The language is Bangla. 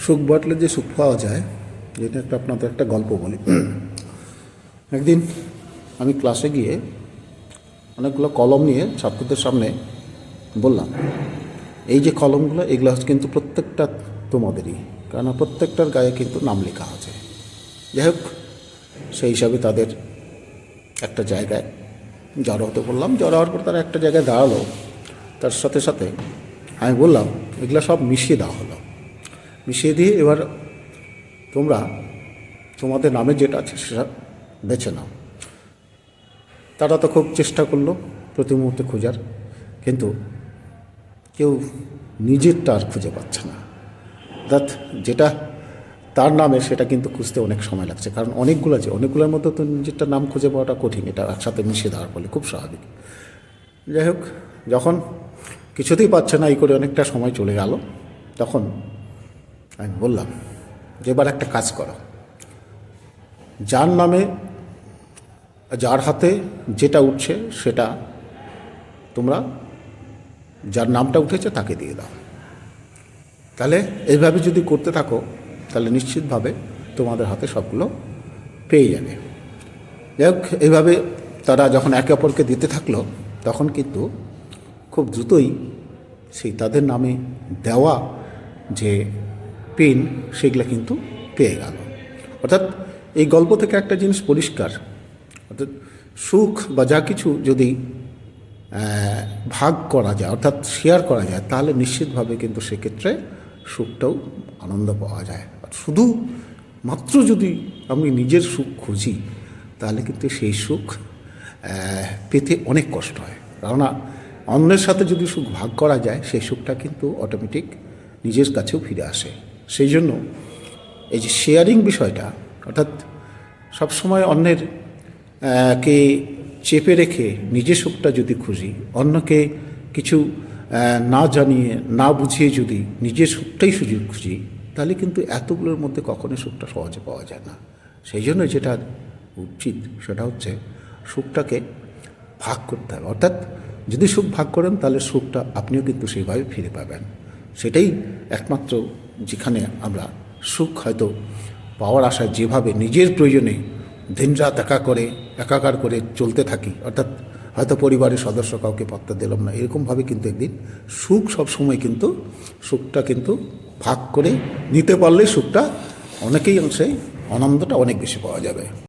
সুখ বাটলে যে সুখ পাওয়া যায়, যেটা আপনাদের একটা গল্প বলি। একদিন আমি ক্লাসে গিয়ে অনেকগুলো কলম নিয়ে ছাত্রদের সামনে বললাম, এই যে কলমগুলো, এগুলো কিন্তু প্রত্যেকটা তোমাদেরই, কারণ প্রত্যেকটার গায়ে কিন্তু নাম লেখা আছে। যাই হোক, সেই হিসাবে তাদের একটা জায়গায় জড়ো হতে বললাম। জড়ো হওয়ার পর তারা একটা জায়গায় দাঁড়ালো। তার সাথে সাথে আমি বললাম, এগুলো সব মিশিয়ে দেওয়া হলো। মিশিয়ে দিয়ে এবার তোমরা তোমাদের নামে যেটা আছে সেটা বেছে নাও। তারা তো খুব চেষ্টা করলো প্রতি মুহূর্তে খোঁজার, কিন্তু কেউ নিজেরটা আর খুঁজে পাচ্ছে না। অর্থাৎ যেটা তার নামে সেটা কিন্তু খুঁজতে অনেক সময় লাগছে, কারণ অনেকগুলো আছে, অনেকগুলোর মধ্যে তো নিজেরটা নাম খুঁজে পাওয়াটা কঠিন। এটা একসাথে মিশিয়ে দেওয়ার ফলে খুব স্বাভাবিক। যাই হোক, যখন কিছুতেই পাচ্ছে না, এই করে অনেকটা সময় চলে গেল, তখন আমি বললাম যে এবার একটা কাজ করো, যার নামে, যার হাতে যেটা উঠছে সেটা তোমরা, যার নামটা উঠেছে তাকে দিয়ে দাও। তাহলে এইভাবে যদি করতে থাকো, তাহলে নিশ্চিতভাবে তোমাদের হাতে সবগুলো পেয়ে যাবে। যাই হোক, এইভাবে তারা যখন একে অপরকে দিতে থাকলো, তখন কিন্তু খুব দ্রুতই সেই তাদের নামে দেওয়া যে পেন, সেগুলো কিন্তু পেয়ে গেল। অর্থাৎ এই গল্প থেকে একটা জিনিস পরিষ্কার, অর্থাৎ সুখ বা যা কিছু যদি ভাগ করা যায়, অর্থাৎ শেয়ার করা যায়, তাহলে নিশ্চিতভাবে কিন্তু সেক্ষেত্রে সুখটাও আনন্দ পাওয়া যায়। আর শুধু মাত্র যদি আমি নিজের সুখ খুঁজি, তাহলে কিন্তু সেই সুখ পেতে অনেক কষ্ট হয়। কেননা অন্যের সাথে যদি সুখ ভাগ করা যায়, সেই সুখটা কিন্তু অটোমেটিক নিজের কাছেও ফিরে আসে। সেই জন্য এই যে শেয়ারিং বিষয়টা, অর্থাৎ সবসময় অন্যের কে চেপে রেখে নিজের সুখটা যদি খুঁজি, অন্যকে কিছু না জানিয়ে না বুঝিয়ে যদি নিজের সুখটাই সুযোগ খুঁজি, তাহলে কিন্তু এতগুলোর মধ্যে কখনোই সুখটা সহজে পাওয়া যায় না। সেই জন্য যেটা উচিত সেটা হচ্ছে সুখটাকে ভাগ করতে হবে। অর্থাৎ যদি সুখ ভাগ করেন, তাহলে সুখটা আপনিও কিন্তু সেইভাবে ফিরে পাবেন। সেটাই একমাত্র যেখানে আমরা সুখ হয়তো পাওয়ার আশায় যেভাবে নিজের প্রয়োজনে দিনরাত একাকার করে চলতে থাকি, অর্থাৎ হয়তো পরিবারের সদস্য কাউকে পাত্তা দিলাম না, এরকমভাবে কিন্তু একদিন সুখ সবসময় কিন্তু সুখটা কিন্তু ভাগ করে নিতে পারলে সুখটা অনেকেই অংশে আনন্দটা অনেক বেশি পাওয়া যাবে।